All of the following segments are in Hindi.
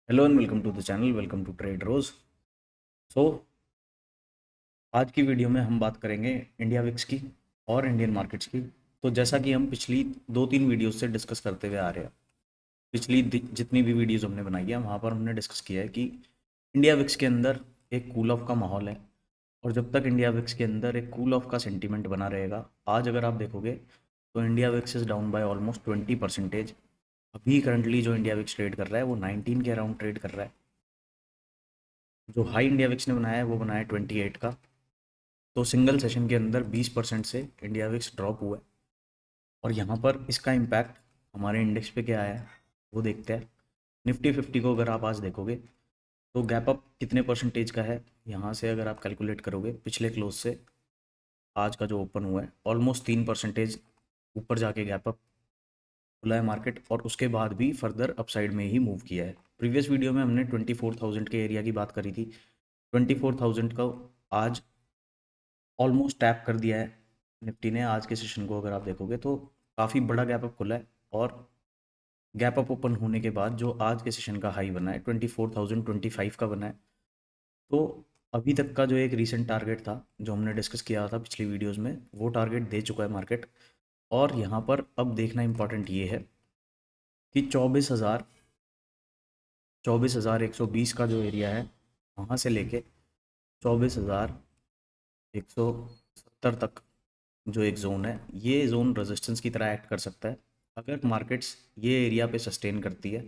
Hello and welcome to the channel. Welcome to Trade Rose. So आज की वीडियो में हम बात करेंगे इंडिया विक्स की और इंडियन मार्केट्स की। तो जैसा कि हम पिछली 2-3 वीडियोस से डिस्कस करते हुए आ रहे हैं, पिछली जितनी भी वीडियोस हमने बनाई है वहाँ पर हमने डिस्कस किया है कि इंडिया विक्स के अंदर एक कूल ऑफ का माहौल है। और जब तक इंडिया विक्स के अंदर एक कूल ऑफ का सेंटीमेंट बना रहेगा, आज अगर आप देखोगे तो India VIX is down by almost 20%। अभी करंटली जो इंडिया विक्स ट्रेड कर रहा है वो 19 के अराउंड ट्रेड कर रहा है। जो हाई इंडिया विक्स ने बनाया है वो बनाया है 28 का। तो सिंगल सेशन के अंदर 20% से इंडिया विक्स ड्रॉप हुआ है। और यहाँ पर इसका इम्पैक्ट हमारे इंडेक्स पे क्या आया है वो देखते हैं। निफ्टी 50 को अगर आप आज देखोगे तो गैप अप कितने परसेंटेज का है, यहाँ से अगर आप कैलकुलेट करोगे पिछले क्लोज से आज का जो ओपन हुआ है ऑलमोस्ट 3% ऊपर जाके गैप अप खुला है मार्केट, और उसके बाद भी फर्दर अपसाइड में ही मूव किया है। प्रीवियस वीडियो में हमने 24,000 के एरिया की बात करी थी। 24,000 का आज ऑलमोस्ट टैप कर दिया है निफ्टी ने। आज के सेशन को अगर आप देखोगे तो काफ़ी बड़ा गैप अप खुला है, और गैप अप ओपन होने के बाद जो आज के सेशन का हाई बना है 24,025 का बना है। तो अभी तक का जो एक रीसेंट टारगेट था जो हमने डिस्कस किया था पिछली वीडियोस में, वो टारगेट दे चुका है मार्केट। और यहाँ पर अब देखना इंपॉर्टेंट ये है कि 24,120 का जो एरिया है वहाँ से लेके 24,170 तक जो एक ज़ोन है, ये ज़ोन रेजिस्टेंस की तरह एक्ट कर सकता है। अगर मार्केट्स ये एरिया पे सस्टेन करती है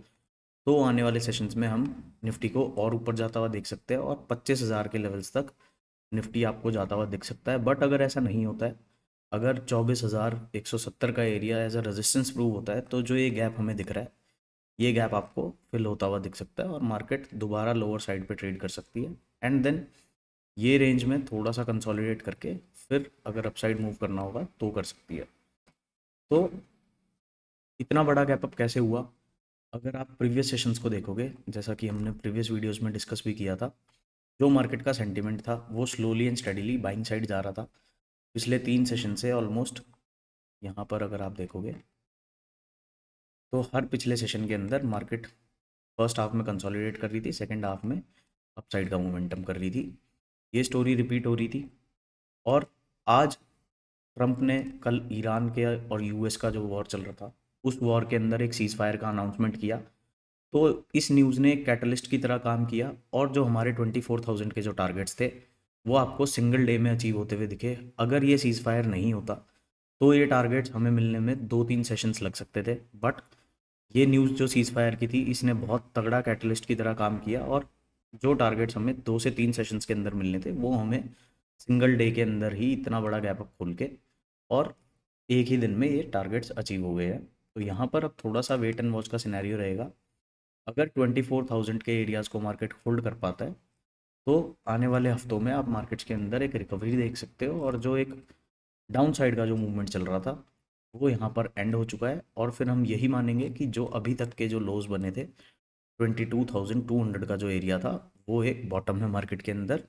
तो आने वाले सेशंस में हम निफ्टी को और ऊपर जाता हुआ देख सकते हैं, और 25,000 के लेवल्स तक निफ्टी आपको जाता हुआ दिख सकता है। बट अगर ऐसा नहीं होता है, अगर 24,170 का area as a resistance prove होता है, तो जो ये गैप हमें दिख रहा है ये गैप आपको फिल होता हुआ दिख सकता है, और मार्केट दोबारा लोअर साइड पे ट्रेड कर सकती है। एंड देन ये रेंज में थोड़ा सा कंसोलिडेट करके फिर अगर अपसाइड मूव करना होगा तो कर सकती है। तो इतना बड़ा गैप अप कैसे हुआ? अगर आप प्रीवियस सेशंस को देखोगे, जैसा कि हमने प्रीवियस वीडियोस में डिस्कस भी किया था, जो मार्केट का सेंटीमेंट था वो slowly and steadily buying side जा रहा था पिछले 3 सेशन से ऑलमोस्ट। यहाँ पर अगर आप देखोगे तो हर पिछले सेशन के अंदर मार्केट फर्स्ट हाफ में कंसोलिडेट कर रही थी, सेकेंड हाफ में अपसाइड का मोमेंटम कर रही थी। ये स्टोरी रिपीट हो रही थी। और आज ट्रंप ने कल ईरान के और यूएस का जो वॉर चल रहा था उस वॉर के अंदर एक सीज़ फायर का अनाउंसमेंट किया। तो इस न्यूज़ ने एक कैटलिस्ट की तरह काम किया, और जो हमारे 24,000 के जो टारगेट्स थे वो आपको सिंगल डे में अचीव होते हुए दिखे। अगर ये सीज़ फायर नहीं होता तो ये टारगेट्स हमें मिलने में 2-3 सेशंस लग सकते थे। बट ये न्यूज़ जो सीज़ फायर की थी इसने बहुत तगड़ा कैटलिस्ट की तरह काम किया, और जो टारगेट्स हमें 2 से 3 सेशंस के अंदर मिलने थे वो हमें सिंगल डे के अंदर ही इतना बड़ा गैप अप खोल के और एक ही दिन में ये टारगेट्स अचीव हो गए हैं। तो यहाँ पर अब थोड़ा सा वेट एंड वॉच का सिनेरियो रहेगा। अगर 24,000 के एरियाज़ को मार्केट होल्ड कर पाता है तो आने वाले हफ्तों में आप मार्केट्स के अंदर एक रिकवरी देख सकते हो, और जो एक डाउन साइड का जो मूवमेंट चल रहा था वो यहाँ पर एंड हो चुका है। और फिर हम यही मानेंगे कि जो अभी तक के जो लोज बने थे 22,200 का जो एरिया था वो एक बॉटम है मार्केट के अंदर।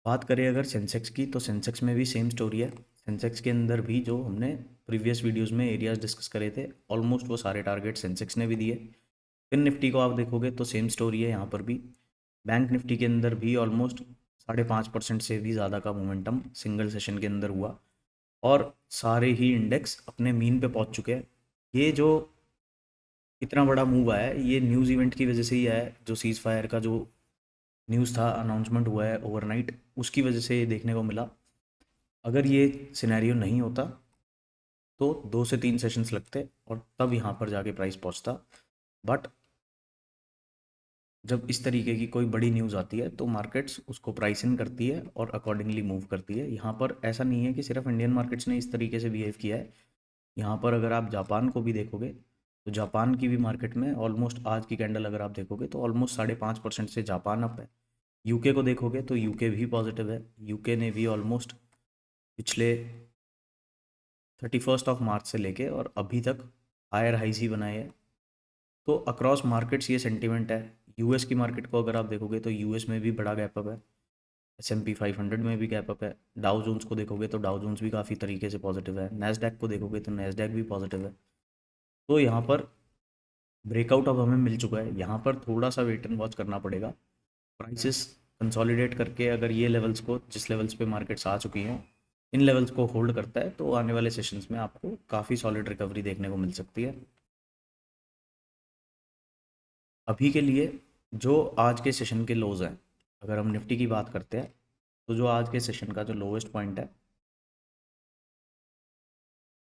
बात करें अगर सेंसेक्स की, तो सेंसेक्स में भी सेम स्टोरी है। सेंसेक्स के अंदर भी जो हमने प्रीवियस वीडियोस में एरियाज डिस्कस करे थे ऑलमोस्ट वो सारे टारगेट सेंसेक्स ने भी दिए। फिर निफ्टी को आप देखोगे तो सेम स्टोरी है यहाँ पर भी। बैंक निफ्टी के अंदर भी ऑलमोस्ट 5.5% से भी ज़्यादा का मोमेंटम सिंगल सेशन के अंदर हुआ, और सारे ही इंडेक्स अपने मीन पे पहुंच चुके हैं। ये जो इतना बड़ा मूव आया है ये न्यूज़ इवेंट की वजह से ही आया है। जो सीज़ फायर का जो न्यूज़ था, अनाउंसमेंट हुआ है ओवरनाइट, उसकी वजह से ये देखने को मिला। अगर ये सिनेरियो नहीं होता तो 2 से 3 सेशंस लगते और तब यहाँ पर जाके प्राइस पहुँचता। बट जब इस तरीके की कोई बड़ी न्यूज़ आती है तो मार्केट्स उसको प्राइस इन करती है और अकॉर्डिंगली मूव करती है। यहाँ पर ऐसा नहीं है कि सिर्फ इंडियन मार्केट्स ने इस तरीके से बिहेव किया है। यहाँ पर अगर आप जापान को भी देखोगे तो जापान की भी मार्केट में ऑलमोस्ट आज की कैंडल अगर आप देखोगे तो ऑलमोस्ट 5.5% से जापान अप है। यूके को देखोगे तो यूके भी पॉजिटिव है। यूके ने भी ऑलमोस्ट पिछले 31 मार्च से लेके और अभी तक हायर हाइज ही बनाए हैं। तो अक्रॉस मार्केट्स ये सेंटीमेंट है। यूएस की मार्केट को अगर आप देखोगे तो यूएस में भी बड़ा गैप अप है। S&P 500 में भी गैप अप है। डाउ जोन्स को देखोगे तो डाउ जोन्स भी काफ़ी तरीके से पॉजिटिव है। नैस्डैक को देखोगे तो नैस्डैक भी पॉजिटिव है। तो यहाँ पर ब्रेकआउट अब हमें मिल चुका है, यहाँ पर थोड़ा सा वेट एंड वॉच करना पड़ेगा। प्राइसेस कंसोलिडेट करके अगर ये लेवल्स को, जिस लेवल्स पे मार्केट्स आ चुकी हैं, इन लेवल्स को होल्ड करता है तो आने वाले सेशंस में आपको काफ़ी सॉलिड रिकवरी देखने को मिल सकती है। अभी के लिए जो आज के सेशन के लोज हैं, अगर हम निफ्टी की बात करते हैं तो जो आज के सेशन का जो लोवेस्ट पॉइंट है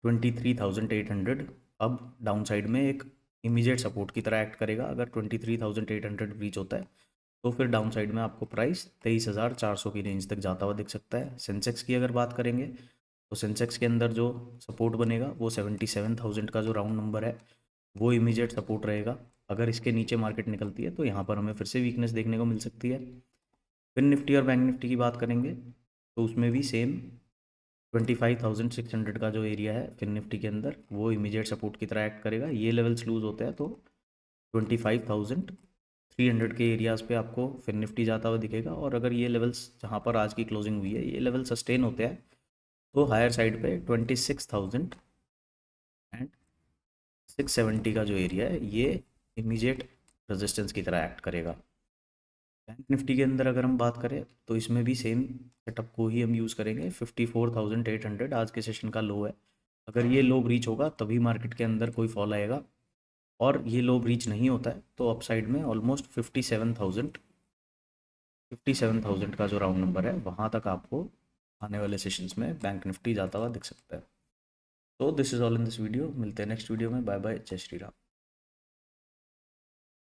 23,800, अब डाउन साइड में एक इमीडिएट सपोर्ट की तरह एक्ट करेगा। अगर 23,800 रीच होता है तो फिर डाउन साइड में आपको प्राइस 23,400 की रेंज तक जाता हुआ दिख सकता है। सेंसेक्स की अगर बात करेंगे तो सेंसेक्स के अंदर जो सपोर्ट बनेगा वो 77,000 का जो राउंड नंबर है वो इमीडिएट सपोर्ट रहेगा। अगर इसके नीचे मार्केट निकलती है तो यहाँ पर हमें फिर से वीकनेस देखने को मिल सकती है। फिर निफ्टी और बैंक निफ्टी की बात करेंगे तो उसमें भी सेम 25,600 का जो एरिया है फिर निफ्टी के अंदर वो इमीडिएट सपोर्ट की तरह एक्ट करेगा। ये लेवल्स लूज होते हैं तो 25,300 के एरियाज़ पे आपको फिर निफ्टी जाता हुआ दिखेगा। और अगर ये लेवल्स जहाँ पर आज की क्लोजिंग हुई है ये लेवल सस्टेन होते हैं तो हायर साइड पे 26,670 का जो एरिया है ये इमीडिएट रेजिस्टेंस की तरह एक्ट करेगा। बैंक निफ्टी के अंदर अगर हम बात करें तो इसमें भी सेम सेटअप को ही हम यूज़ करेंगे। 54,800 आज के सेशन का लो है, अगर ये लो ब्रीच होगा तभी मार्केट के अंदर कोई फॉल आएगा, और ये लो ब्रीच नहीं होता है तो अपसाइड में ऑलमोस्ट 57,000 का जो राउंड नंबर है वहाँ तक आपको आने वाले सेशंस में बैंक निफ्टी जाता हुआ दिख सकता है। तो this is all in this video, मिलते हैं नेक्स्ट वीडियो में। बाय बाय, जय श्री राम।